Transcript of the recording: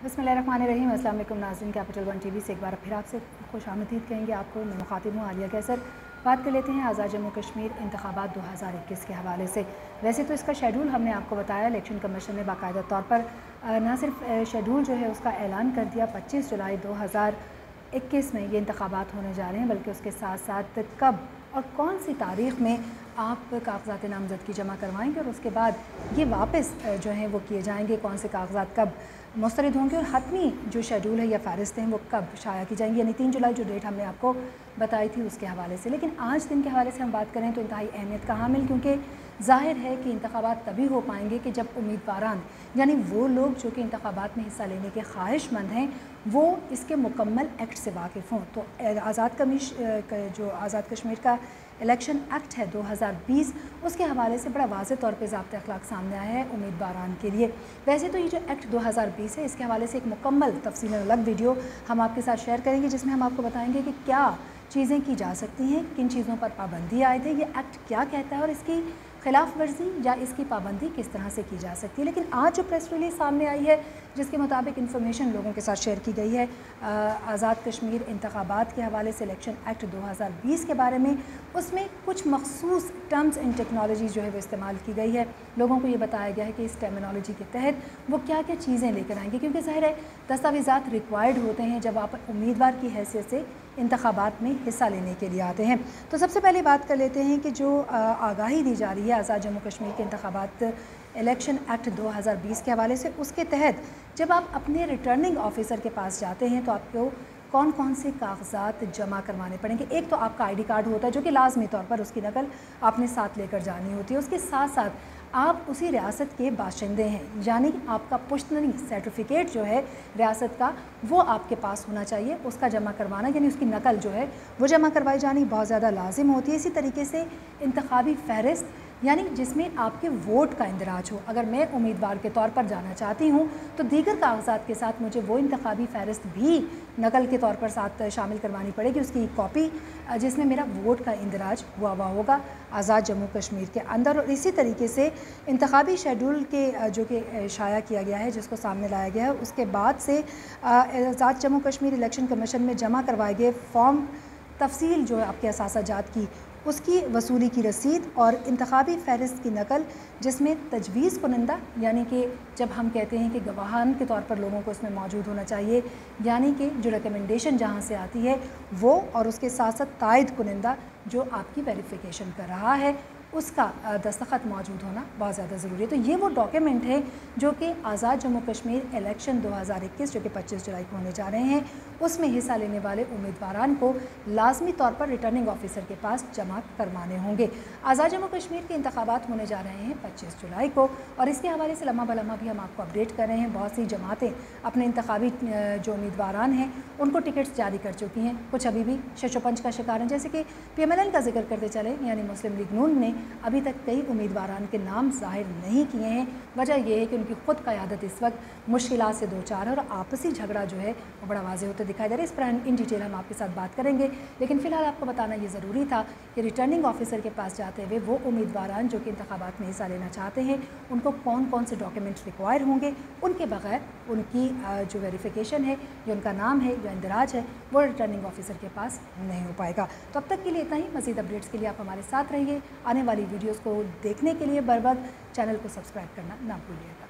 बिस्मिल्लाहिर्रहमानिर्रहीम। अस्सलाम वालेकुम नाज़रीन, कैपिटल वन टीवी से एक बार फिर आपसे खुश आमदीद कहेंगे। आपको मैं मुखातिब हूँ आलिया कैसर। बात कर लेते हैं आज़ाद जम्मू कश्मीर इंतखाबात 2021 के हवाले से। वैसे तो इसका शेड्यूल हमने आपको बताया, इलेक्शन कमीशन ने बाकायदा तौर पर न सिर्फ शेड्यूल जो है उसका ऐलान कर दिया 25 जुलाई 2021 में ये इंतखाबात होने जा रहे हैं, बल्कि उसके साथ साथ कब और कौन सी तारीख़ में आप कागज़ात नामज़दगी जमा करवाएंगे और उसके बाद ये वापस जो हैं वो किए जाएंगे, कौन से कागज़ात कब मुस्तरद होंगे और हतमी जो शेड्यूल है या फ़हरिस्त हैं वो कब शाया की जाएंगी, यानी 3 जुलाई जो डेट हमने आपको बताई थी उसके हवाले से। लेकिन आज दिन के हवाले से हम बात करें तो इंतहाई अहमियत का हामिल, क्योंकि ज़ाहिर है कि इंतखाबात तभी हो पाएंगे कि जब उम्मीदवारान यानी वो लोग जो कि इंतखाबात में हिस्सा लेने के ख्वाहिशमंद हैं वो इसके मुकम्मल एक्ट से वाकिफ़ हों। तो आज़ाद कश्मीर का इलेक्शन एक्ट है 2020, उसके हवाले से बड़ा वाज़ेह तौर पे ज़ाब्ते अखलाक सामने आया है उम्मीदवारान के लिए। वैसे तो ये जो एक्ट 2020 है इसके हवाले से एक मुकम्मल तफसील अलग वीडियो हम आपके साथ शेयर करेंगे, जिसमें हम आपको बताएंगे कि क्या चीज़ें की जा सकती हैं, किन चीज़ों पर पाबंदी आयद है, ये एक्ट क्या कहता है और इसकी खिलाफ वर्जी या इसकी पाबंदी किस तरह से की जा सकती है। लेकिन आज जो प्रेस रिलीज सामने आई है जिसके मुताबिक इन्फॉर्मेशन लोगों के साथ शेयर की गई है आज़ाद कश्मीर इंतखाबात के हवाले से इलेक्शन एक्ट 2020 के बारे में, उसमें कुछ मखसूस टर्म्स एंड टेक्नोलॉजी जो है वो इस्तेमाल की गई है। लोगों को ये बताया गया है कि इस टर्मिनोलॉजी के तहत वो क्या क्या चीज़ें लेकर आएंगे, क्योंकि ज़ाहिर है दस्तावेज़ात रिक्वायर्ड होते हैं जब आप उम्मीदवार की हैसियत से इंतखाबात में हिस्सा लेने के लिए आते हैं। तो सबसे पहले बात कर लेते हैं कि जो आगाही दी जा रही है आज़ाद जम्मू कश्मीर के इंतखाबात इलेक्शन एक्ट 2020 के हवाले से, उसके तहत जब आप अपने रिटर्निंग ऑफिसर के पास जाते हैं तो आपको कौन कौन से कागजात जमा करवाने पड़ेंगे। एक तो आपका आईडी कार्ड होता है जो कि लाजमी तौर पर उसकी नकल आपने साथ लेकर जानी होती है। उसके साथ साथ आप उसी रियासत के बाशिंदे हैं, यानी आपका पुश्तनी सर्टिफिकेट जो है रियासत का वो आपके पास होना चाहिए, उसका जमा करवाना यानी उसकी नकल जो है वो जमा करवाई जानी बहुत ज़्यादा लाजिम होती है। इसी तरीके से इंतखाबी फ़हरिस्त यानी जिसमें आपके वोट का इंदराज हो। अगर मैं उम्मीदवार के तौर पर जाना चाहती हूँ तो दीगर कागजात के साथ मुझे वो इंतखाबी फ़हरिस्त भी नकल के तौर पर साथ शामिल करवानी पड़ेगी, उसकी कॉपी जिसमें मेरा वोट का इंदराज हुआ होगा आज़ाद जम्मू कश्मीर के अंदर। और इसी तरीके से इंतखाबी शेड्यूल के जो कि शाया किया गया है, जिसको सामने लाया गया है, उसके बाद से आज़ाद जम्मू कश्मीर इलेक्शन कमीशन में जमा करवाए गए फॉर्म तफसील जो है आपके असासाजात की उसकी वसूली की रसीद और इंतखाबी फ़हरिस्त की नकल, जिसमें तजवीज़ कुनंदा यानी कि जब हम कहते हैं कि गवाहान के तौर पर लोगों को इसमें मौजूद होना चाहिए, यानी कि जो रिकमेंडेशन जहाँ से आती है वो, और उसके साथ साथ तायद कुनंदा जो आपकी वेरिफिकेशन कर रहा है उसका दस्तखत मौजूद होना बहुत ज़्यादा ज़रूरी है। तो ये वो डॉक्यूमेंट है जो कि आज़ाद जम्मू कश्मीर इलेक्शन 2021 जो कि 25 जुलाई को होने जा रहे हैं उसमें हिस्सा लेने वाले उम्मीदवारान को लाजमी तौर पर रिटर्निंग ऑफिसर के पास जमा करवाने होंगे। आज़ाद जम्मू कश्मीर के इंतखाबात होने जा रहे हैं 25 जुलाई को, और इसके हवाले से लम्हा बलम्हा भी हम आपको अपडेट कर रहे हैं। बहुत सी जमातें अपने इंतखाबी जो उम्मीदवारान हैं उनको टिकट्स जारी कर चुकी हैं, कुछ अभी भी शशोपंच का शिकार हैं, जैसे कि PMLN का जिक्र करते चले यानी मुस्लिम लीग नून ने अभी तक कई उम्मीदवारान के नाम जाहिर नहीं किए हैं। वजह यह है कि उनकी ख़ुद क़यादत इस वक्त मुश्किलात से दो चार है और आपसी झगड़ा जो है वो बड़ा वाज़ेह होता दिखाई दे रहा है। इस पर इन डिटेल हम आपके साथ बात करेंगे, लेकिन फ़िलहाल आपको बताना ये ज़रूरी था कि रिटर्निंग ऑफिसर के पास जाते हुए वो उम्मीदवारान जो कि इंतखाबात में हिस्सा लेना चाहते हैं उनको कौन कौन से डॉक्यूमेंट्स रिक्वायर होंगे, उनके बगैर उनकी जो वेरिफिकेशन है, जो उनका नाम है, जो इंदराज है, वो रिटर्निंग ऑफिसर के पास नहीं हो पाएगा। तो अब तक के लिए इतना ही। मज़ीद अपडेट्स के लिए आप हमारे साथ रहिए। आने वाली वीडियोज़ को देखने के लिए बर वक्त चैनल को सब्सक्राइब करना ना भूलिएगा।